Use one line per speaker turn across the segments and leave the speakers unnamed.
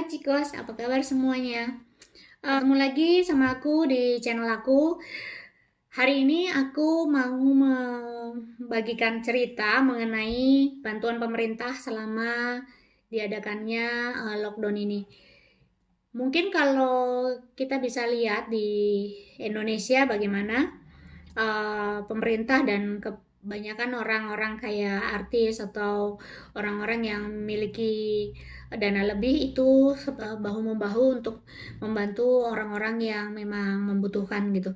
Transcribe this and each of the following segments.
Hai Cikos, apa kabar semuanya? Ketemu lagi sama aku di channel aku. Hari ini aku mau membagikan cerita mengenai bantuan pemerintah selama diadakannya lockdown ini. Mungkin kalau kita bisa lihat di Indonesia bagaimana pemerintah dan kebanyakan orang-orang kayak artis atau orang-orang yang memiliki dana lebih itu bahu-membahu untuk membantu orang-orang yang memang membutuhkan gitu.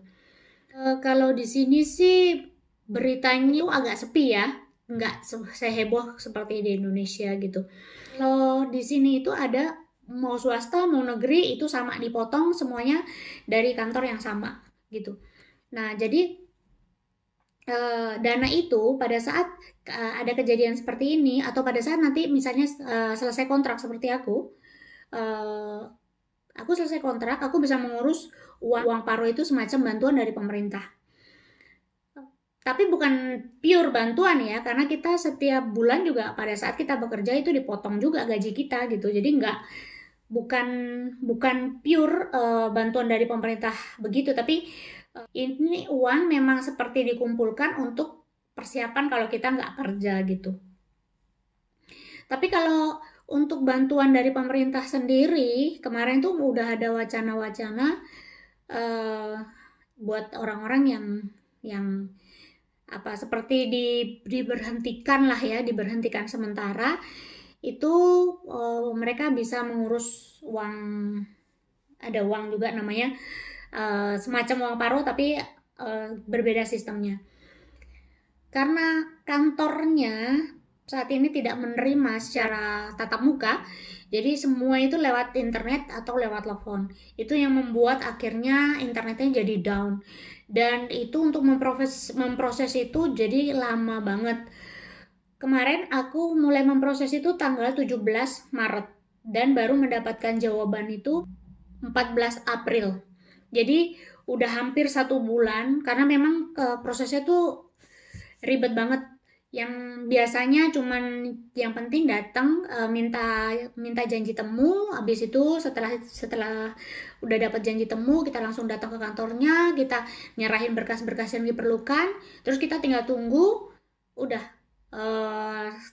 Kalau di sini sih beritanya agak sepi ya, nggak seheboh seperti di Indonesia gitu. Kalau di sini itu ada mau swasta mau negeri itu sama dipotong semuanya dari kantor yang sama gitu. Nah, jadi dana itu pada saat ada kejadian seperti ini atau pada saat nanti misalnya selesai kontrak seperti uh, aku selesai kontrak, aku bisa mengurus uang paro itu semacam bantuan dari pemerintah. Tapi bukan pure bantuan ya, karena kita setiap bulan juga pada saat kita bekerja itu dipotong juga gaji kita gitu. Jadi bukan bukan pure bantuan dari pemerintah begitu, tapi ini uang memang seperti dikumpulkan untuk persiapan kalau kita nggak kerja gitu. Tapi kalau untuk bantuan dari pemerintah sendiri, kemarin tuh udah ada wacana-wacana uh, buat orang-orang yang apa seperti diberhentikan lah ya, diberhentikan sementara itu mereka bisa mengurus uang, ada uang juga namanya semacam uang paro tapi berbeda sistemnya. Karena kantornya saat ini tidak menerima secara tatap muka, jadi semua itu lewat internet atau lewat telepon. Itu yang membuat akhirnya internetnya jadi down. Dan itu untuk memproses itu jadi lama banget. Kemarin aku mulai memproses itu tanggal 17 Maret dan baru mendapatkan jawaban itu 14 April. Jadi udah hampir 1 bulan karena memang prosesnya tuh ribet banget. Yang biasanya cuman yang penting datang minta janji temu, habis itu setelah udah dapat janji temu kita langsung datang ke kantornya, kita nyerahin berkas-berkas yang diperlukan, terus kita tinggal tunggu. Udah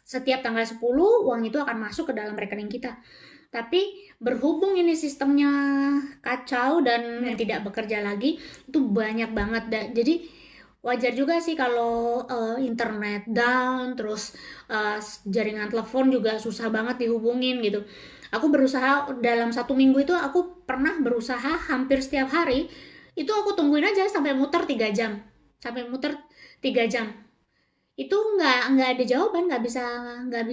setiap tanggal 10 uang itu akan masuk ke dalam rekening kita. Tapi berhubung ini sistemnya kacau dan tidak bekerja lagi, itu banyak banget. Jadi wajar juga sih kalau internet down, terus jaringan telepon juga susah banget dihubungin gitu. Aku berusaha dalam 1 minggu itu, aku pernah berusaha hampir setiap hari itu aku tungguin aja sampai muter 3 jam, sampai muter 3 jam itu nggak ada jawaban, nggak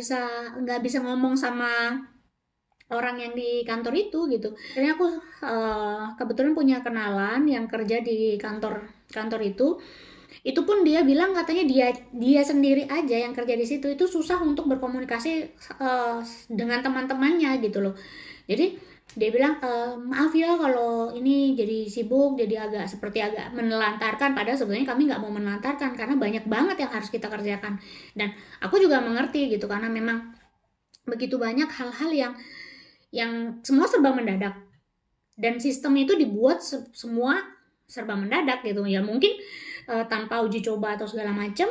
bisa ngomong sama orang yang di kantor itu gitu. Jadi aku kebetulan punya kenalan yang kerja di kantor kantor itu pun dia bilang katanya dia sendiri aja yang kerja di situ itu susah untuk berkomunikasi dengan teman-temannya gitu loh. Jadi dia bilang maaf ya kalau ini jadi sibuk, jadi agak menelantarkan, padahal sebenarnya kami nggak mau menelantarkan karena banyak banget yang harus kita kerjakan. Dan aku juga mengerti gitu karena memang begitu banyak hal-hal yang semua serba mendadak dan sistem itu dibuat semua serba mendadak gitu ya, mungkin tanpa uji coba atau segala macam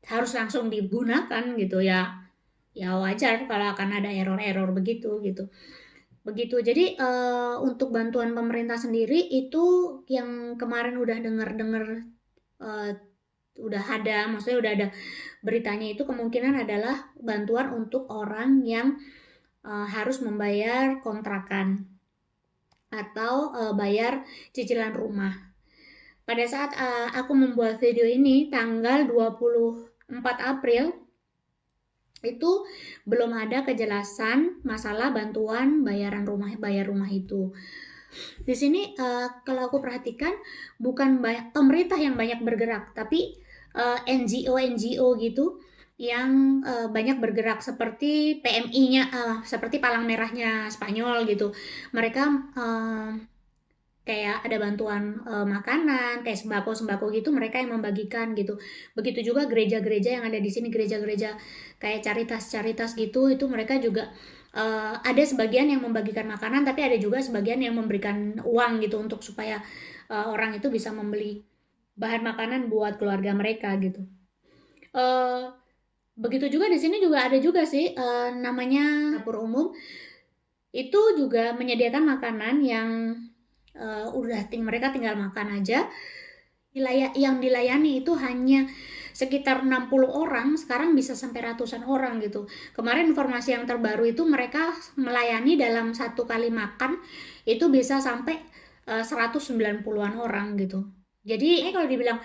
harus langsung digunakan gitu ya. Ya wajar kalau akan ada error-error begitu gitu. Jadi untuk bantuan pemerintah sendiri itu yang kemarin udah denger-denger udah ada, maksudnya udah ada beritanya, itu kemungkinan adalah bantuan untuk orang yang harus membayar kontrakan atau bayar cicilan rumah. Pada saat aku membuat video ini tanggal 24 April itu belum ada kejelasan masalah bantuan bayar rumah itu. Di sini kalau aku perhatikan bukan pemerintah yang banyak bergerak, tapi NGO gitu yang banyak bergerak seperti PMI-nya, seperti Palang Merahnya Spanyol gitu. Mereka kayak ada bantuan makanan, kayak sembako gitu, mereka yang membagikan gitu. Begitu juga gereja-gereja yang ada di sini, gereja-gereja kayak caritas gitu, itu mereka juga ada sebagian yang membagikan makanan, tapi ada juga sebagian yang memberikan uang gitu untuk supaya orang itu bisa membeli bahan makanan buat keluarga mereka gitu. Uh, Begitu juga di sini juga ada juga sih namanya dapur umum. Itu juga menyediakan makanan yang mereka tinggal makan aja. Yang dilayani itu hanya sekitar 60 orang, sekarang bisa sampai ratusan orang gitu. Kemarin informasi yang terbaru itu mereka melayani dalam satu kali makan itu bisa sampai 190-an orang gitu. Jadi kalau dibilang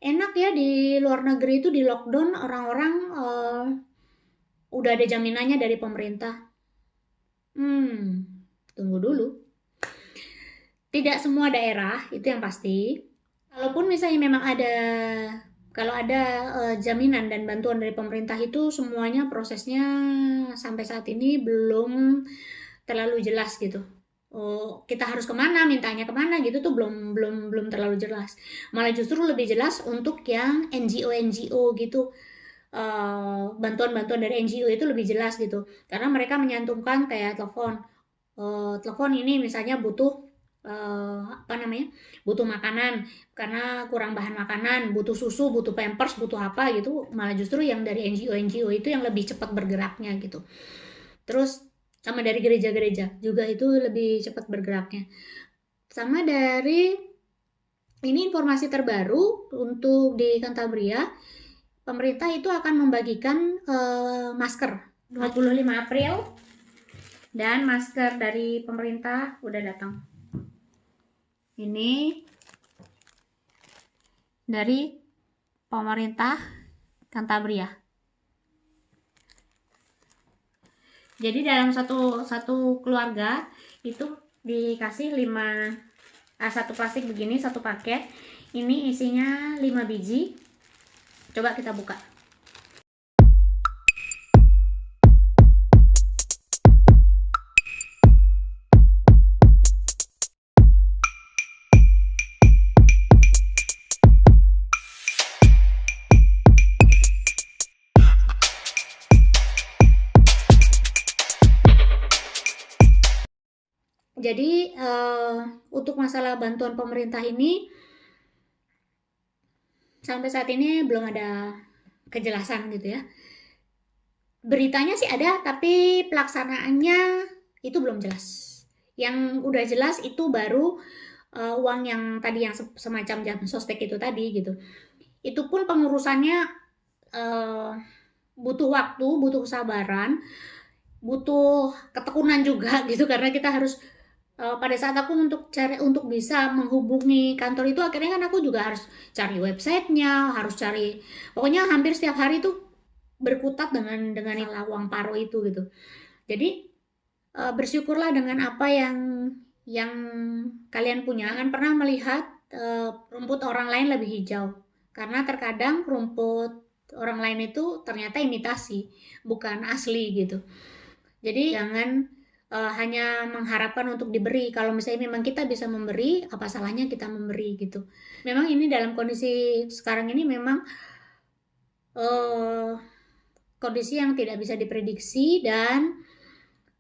enak ya di luar negeri itu di lockdown, orang-orang udah ada jaminannya dari pemerintah. Tunggu dulu. Tidak semua daerah, itu yang pasti. Kalaupun misalnya memang kalau ada jaminan dan bantuan dari pemerintah, itu semuanya prosesnya sampai saat ini belum terlalu jelas gitu. Oh, kita harus kemana, mintanya kemana gitu tuh belum terlalu jelas. Malah justru lebih jelas untuk yang NGO gitu. Bantuan-bantuan dari NGO itu lebih jelas gitu. Karena mereka menyantumkan kayak telepon ini misalnya butuh butuh makanan karena kurang bahan makanan, butuh susu, butuh pampers, butuh apa gitu, malah justru yang dari NGO itu yang lebih cepat bergeraknya gitu. Terus sama dari gereja-gereja juga itu lebih cepat bergeraknya. Sama dari ini informasi terbaru untuk di Cantabria, pemerintah itu akan membagikan masker 25 April, dan masker dari pemerintah udah datang. Ini dari pemerintah Cantabria. Jadi dalam satu keluarga itu dikasih satu plastik begini, satu paket. Ini isinya 5 biji. Coba kita buka. Jadi untuk masalah bantuan pemerintah ini sampai saat ini belum ada kejelasan gitu ya. Beritanya sih ada, tapi pelaksanaannya itu belum jelas. Yang udah jelas itu baru uang yang tadi yang semacam jam sostek itu tadi gitu. Itu pun pengurusannya butuh waktu, butuh kesabaran, butuh ketekunan juga gitu, karena kita harus pada saat aku untuk bisa menghubungi kantor itu, akhirnya kan aku juga harus cari websitenya, harus cari, pokoknya hampir setiap hari tuh berkutat dengan uang paro itu gitu. Jadi bersyukurlah dengan apa yang kalian punya. Jangan pernah melihat rumput orang lain lebih hijau, karena terkadang rumput orang lain itu ternyata imitasi, bukan asli gitu. Jadi jangan hanya mengharapkan untuk diberi. Kalau misalnya memang kita bisa memberi, apa salahnya kita memberi gitu. Memang ini dalam kondisi sekarang ini memang kondisi yang tidak bisa diprediksi dan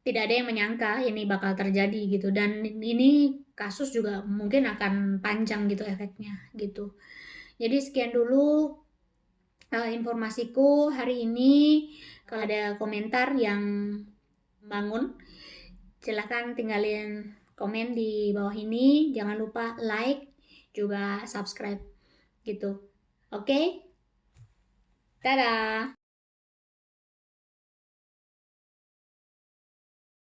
tidak ada yang menyangka ini bakal terjadi gitu. Dan ini kasus juga mungkin akan panjang gitu efeknya gitu. Jadi sekian dulu informasiku hari ini. Kalau ada komentar yang membangun, silahkan tinggalin komen di bawah ini. Jangan lupa like, juga subscribe gitu. Oke? Dadah!